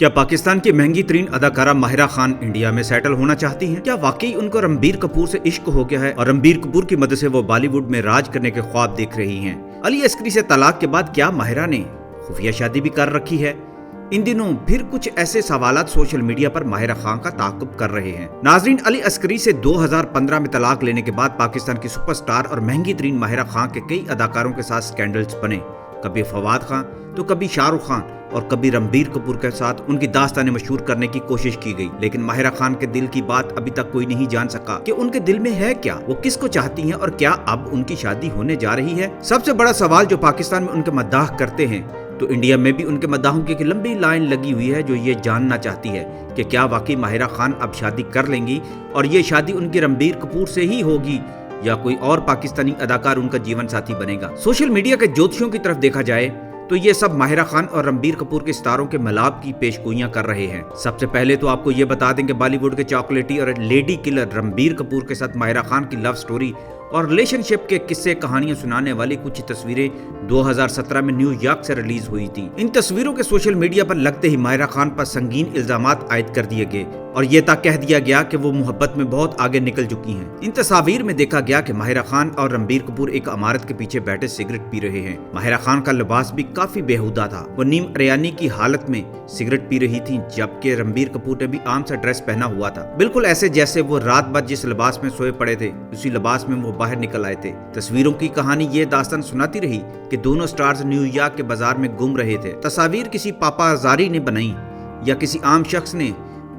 क्या पाकिस्तान की महंगी तरीन अदाकारा माहिरा खान इंडिया में सेटल होना चाहती हैं? क्या वाकई उनको रणबीर कपूर से इश्क हो गया है और रणबीर कपूर की मदद से वो बॉलीवुड में राज करने के ख्वाब देख रही हैं? अली अस्करी से तलाक के बाद क्या माहिरा ने खुफिया शादी भी कर रखी है? इन दिनों फिर कुछ ऐसे सवालात सोशल मीडिया पर माहिरा खान का ताक़ुब कर रहे हैं। नाजरीन, अली अस्करी से 2015 में तलाक लेने के बाद पाकिस्तान की सुपरस्टार और महंगी तरीन माहिरा खान के कई अदाकारों के साथ स्कैंडल्स बने। कभी फवाद खान तो कभी शाहरुख खान और कभी रणबीर कपूर के साथ उनकी दास्तानें मशहूर करने की कोशिश की गई, लेकिन माहिरा खान के दिल की बात अभी तक कोई नहीं जान सका कि उनके दिल में है क्या, वो किसको चाहती हैं और क्या अब उनकी शादी होने जा रही है। सबसे बड़ा सवाल जो पाकिस्तान में उनके मद्दाह करते हैं, तो इंडिया में भी उनके मद्दाहों की एक लंबी लाइन लगी हुई है जो ये जानना चाहती है कि क्या वाकई माहिरा खान अब शादी कर लेंगी और ये शादी उनकी रणबीर कपूर से ही होगी या कोई और पाकिस्तानी अदाकार उनका जीवन साथी बनेगा। सोशल मीडिया के ज्योतिषियों की तरफ देखा जाए तो ये सब माहिरा खान और रणबीर कपूर के सितारों के मिलाप की पेशगोइयां कर रहे हैं। सबसे पहले तो आपको ये बता दें कि बॉलीवुड के चॉकलेटी और लेडी किलर रणबीर कपूर के साथ माहिरा खान की लव स्टोरी और रिलेशनशिप के किस्से कहानियां सुनाने वाली कुछ तस्वीरें 2017 में न्यूयॉर्क से रिलीज हुई थी। इन तस्वीरों के सोशल मीडिया पर लगते ही माहिरा खान पर संगीन इल्जामात आयद कर दिए गए और ये तक कह दिया गया कि वो मोहब्बत में बहुत आगे निकल चुकी हैं। इन तस्वीर में देखा गया कि माहिरा खान और रणबीर कपूर एक इमारत के पीछे बैठे सिगरेट पी रहे हैं। माहिरा खान का लिबास भी काफी बेहुदा था, वो नीम अरियानी की हालत में सिगरेट पी रही थी, जबकि रणबीर कपूर ने भी आम सा ड्रेस पहना हुआ था, बिल्कुल ऐसे जैसे वो रात भर जिस लिबास में सोए पड़े थे उसी लिबास में वो बाहर निकल आए थे। तस्वीरों की कहानी ये दास्तान सुनाती रही कि दोनों स्टार्स न्यूयॉर्क के बाजार में घूम रहे थे। तस्वीर किसी पापाजारी ने बनाई या किसी आम शख्स ने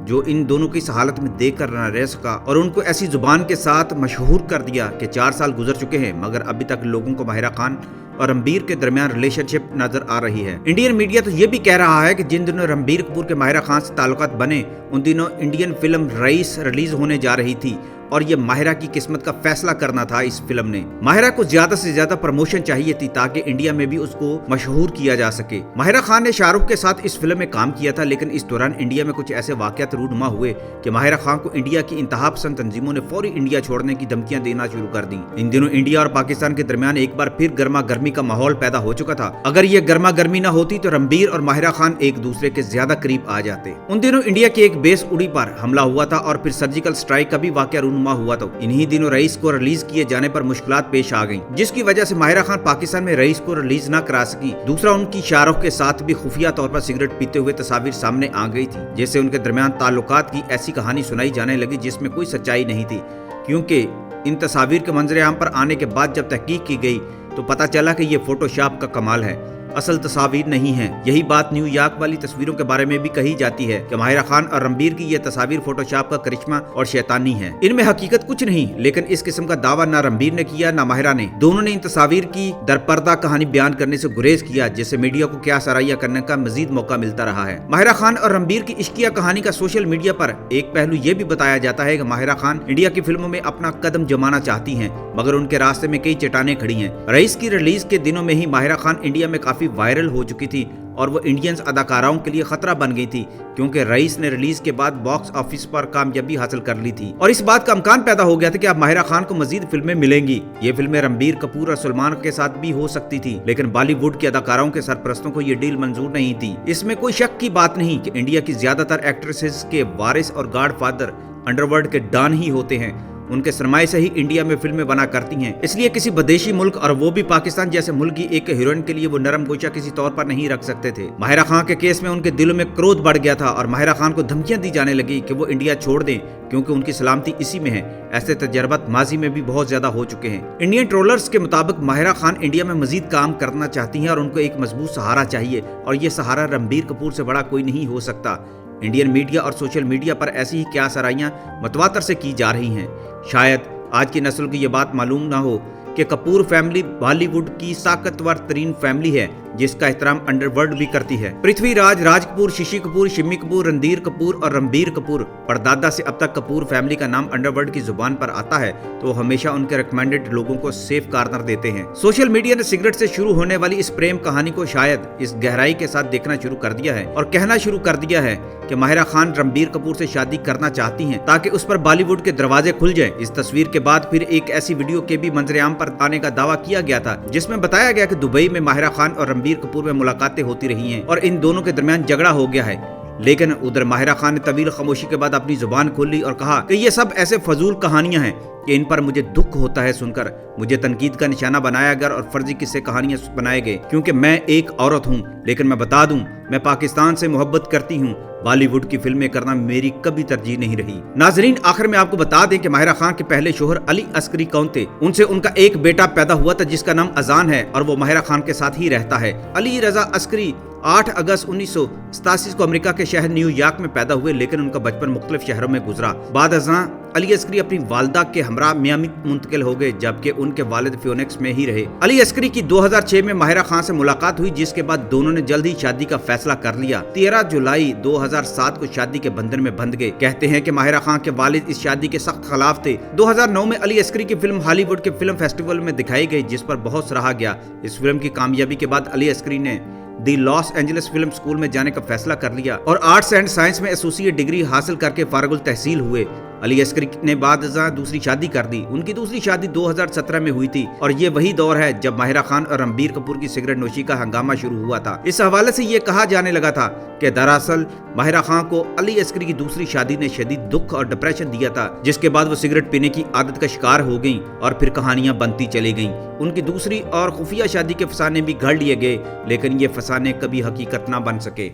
जो इन दोनों की इस हालत में देखकर न रह सका और उनको ऐसी जुबान के साथ मशहूर कर दिया कि 4 साल गुजर चुके हैं मगर अभी तक लोगों को माहिरा खान और रणबीर के दरमियान रिलेशनशिप नजर आ रही है। इंडियन मीडिया तो ये भी कह रहा है कि जिन दिनों रणबीर कपूर के माहिरा खान से ताल्लुकात बने उन दिनों इंडियन फिल्म रईस रिलीज होने जा रही थी और ये माहिरा की किस्मत का फैसला करना था। इस फिल्म ने माहिरा को ज्यादा से ज्यादा प्रमोशन चाहिए थी ताकि इंडिया में भी उसको मशहूर किया जा सके। माहिरा खान ने शाहरुख के साथ इस फिल्म में काम किया था, लेकिन इस दौरान इंडिया में कुछ ऐसे वाकयात रूनुमा हुए कि माहिरा खान को इंडिया की इंतहा पसंद तंजीमों ने फौरी इंडिया छोड़ने की धमकियां देना शुरू कर दी। इन दिनों इंडिया और पाकिस्तान के दरमियान एक बार फिर गर्मा गर्मी का माहौल पैदा हो चुका था। अगर ये गर्मा गर्मी न होती तो रणबीर और माहिरा खान एक दूसरे के ज्यादा करीब आ जाते। उन दिनों इंडिया की एक बेस उड़ी पर हमला हुआ था और फिर सर्जिकल स्ट्राइक का भी वाकया रूनुमा हुआ था। इन्हीं दिनों रईस को रिलीज किए जाने पर मुश्किलात पेश आ गईं, जिसकी वजह से माहिरा खान पाकिस्तान में रईस को रिलीज न करा सकी। दूसरा, उनकी शाहरुख के साथ भी खुफिया तौर पर सिगरेट पीते हुए तस्वीर सामने आ गई थी, जिससे उनके दरमियान ताल्लुकात की ऐसी कहानी सुनाई जाने लगी जिसमें कोई सच्चाई नहीं थी, क्योंकि इन तस्वीर के मंजर आम पर आने के बाद जब तहकीक की गई तो पता चला कि ये फोटोशॉप का कमाल है, असल तस्वीर नहीं है। यही बात न्यूयॉर्क वाली तस्वीरों के बारे में भी कही जाती है कि माहिरा खान और रणबीर की ये तस्वीर फोटोशॉप का करिश्मा और शैतानी है, इनमें हकीकत कुछ नहीं। लेकिन इस किस्म का दावा ना रणबीर ने किया ना माहिरा ने। दोनों ने इन तस्वीर की दरपर्दा कहानी बयान करने से गुरेज किया, जिससे मीडिया को क्या सराहिया करने का मजीद मौका मिलता रहा है। माहिरा खान और रणबीर की इश्किया कहानी का सोशल मीडिया पर एक पहलू ये भी बताया जाता है कि माहिरा खान इंडिया की फिल्मों में अपना कदम जमाना चाहती हैं, मगर उनके रास्ते में कई चट्टानें खड़ी हैं। रईस की रिलीज के दिनों में ही माहिरा खान इंडिया में काफी वायरल हो चुकी थी और वो इंडियंस अदाकाराओं के लिए खतरा बन गई थी, क्योंकि रईस ने रिलीज के बाद बॉक्स ऑफिस पर कामयाबी हासिल कर ली थी और इस बात का इम्कान पैदा हो गया था कि अब माहिरा खान को मजीद फिल्में मिलेंगी। ये फिल्में रणबीर कपूर और सलमान के साथ भी हो सकती थी, लेकिन बॉलीवुड के अदाकाराओं के सरपरस्तों को ये डील मंजूर नहीं थी। इसमें कोई शक की बात नहीं कि इंडिया की ज्यादातर एक्ट्रेसेस के वारिस और गॉडफादर अंडरवर्ल्ड के डॉन ही होते हैं। उनके सरमाए से ही इंडिया में फिल्में बना करती हैं, इसलिए किसी विदेशी मुल्क और वो भी पाकिस्तान जैसे मुल्क की एक हीरोइन के लिए वो नरम गोशा किसी तौर पर नहीं रख सकते थे। माहिरा खान के केस में उनके दिलों में क्रोध बढ़ गया था और माहिरा खान को धमकियां दी जाने लगी कि वो इंडिया छोड़ दें क्योंकि उनकी सलामती इसी में है। ऐसे तजर्बात माजी में भी बहुत ज्यादा हो चुके हैं। इंडियन ट्रोलर्स के मुताबिक माहिरा खान इंडिया में मजीद काम करना चाहती हैं और उनको एक मजबूत सहारा चाहिए और ये सहारा रणबीर कपूर से बड़ा कोई नहीं हो सकता। इंडियन मीडिया और सोशल मीडिया पर ऐसी ही क्या सराहियां मतवातर से की जा रही हैं। शायद आज की नस्ल की ये बात मालूम ना हो कि कपूर फैमिली बॉलीवुड की ताकतवर तरीन फैमिली है जिसका एहतराम अंडरवर्ल्ड भी करती है। पृथ्वीराज, राज कपूर, शशि कपूर, शिमी कपूर, रणधीर कपूर और रणबीर कपूर परदादा से अब तक कपूर फैमिली का नाम अंडरवर्ल्ड की जुबान पर आता है तो हमेशा उनके रिकमेंडेड लोगों को सेफ कॉर्नर देते हैं। सोशल मीडिया ने सिगरेट से शुरू होने वाली इस प्रेम कहानी को शायद इस गहराई के साथ देखना शुरू कर दिया है और कहना शुरू कर दिया है कि माहिरा खान रणबीर कपूर से शादी करना चाहती हैं ताकि उस पर बॉलीवुड के दरवाजे खुल जाएं। इस तस्वीर के बाद फिर एक ऐसी वीडियो के भी मंजरेआम पर आने का दावा किया गया था जिसमें बताया गया कि दुबई में माहिरा खान और रणबीर कपूर में मुलाकातें होती रही हैं और इन दोनों के दरमियान झगड़ा हो गया है। लेकिन उधर माहिरा खान ने तवील खामोशी के बाद अपनी जुबान खोल ली और कहा कि ये सब ऐसे फजूल कहानियां हैं कि इन पर मुझे दुख होता है सुनकर। मुझे तनकीद का निशाना बनाया गया और फर्जी किस्से कहानियां बनाए गए क्योंकि मैं एक औरत हूँ। लेकिन मैं बता दूं, मैं पाकिस्तान से मोहब्बत करती हूँ। बॉलीवुड की फिल्में करना मेरी कभी तरजीह नहीं रही। नाजरीन, आखिर में आपको बता दें कि माहिरा खान के पहले शोहर अली अस्करी कौन थे। उनसे उनका एक बेटा पैदा हुआ था जिसका नाम अजान है और वो माहिरा खान के साथ ही रहता है। अली रजा अस्करी 8 अगस्त 1987 को अमेरिका के शहर न्यूयॉर्क में पैदा हुए, लेकिन उनका बचपन मुख्तलिफ शहरों में गुजरा। बाद अज़ां अली अस्करी अपनी वालदा के हमरा मियामी मुंतकिल हो गए, जबकि उनके वालिद फियोनिक्स में ही रहे। अली अस्करी की 2006 में माहिरा खान से मुलाकात हुई, जिसके बाद दोनों ने जल्द ही शादी का फैसला कर लिया। 13 जुलाई 2007 को शादी के बंधन में बंध गए। कहते हैं कि माहिरा खान के वालिद इस शादी के सख्त खिलाफ थे। 2009 में अली अस्करी की फिल्म हॉलीवुड के फिल्म फेस्टिवल में दिखाई गई, जिस पर बहुत सराहा गया। इस फिल्म की कामयाबी के बाद अली अस्करी ने दी लॉस एंजलिस फिल्म स्कूल में जाने का फैसला कर लिया और आर्ट्स एंड साइंस में एसोसिएट डिग्री हासिल करके फारगुल तहसील हुए। अली अस्करी ने बाद दूसरी शादी कर दी। उनकी दूसरी शादी 2017 में हुई थी और ये वही दौर है जब माहिरा खान और रणबीर कपूर की सिगरेट नोशी का हंगामा शुरू हुआ था। इस हवाले से ये कहा जाने लगा था कि दरअसल माहिरा खान को अली अस्करी की दूसरी शादी ने शदीद दुख और डिप्रेशन दिया था, जिसके बाद वो सिगरेट पीने की आदत का शिकार हो गईं और फिर कहानियां बनती चली गईं। उनकी दूसरी और खुफिया शादी के फसाने भी घड़ लिए गए, लेकिन ये फसाने कभी हकीकत ना बन सके।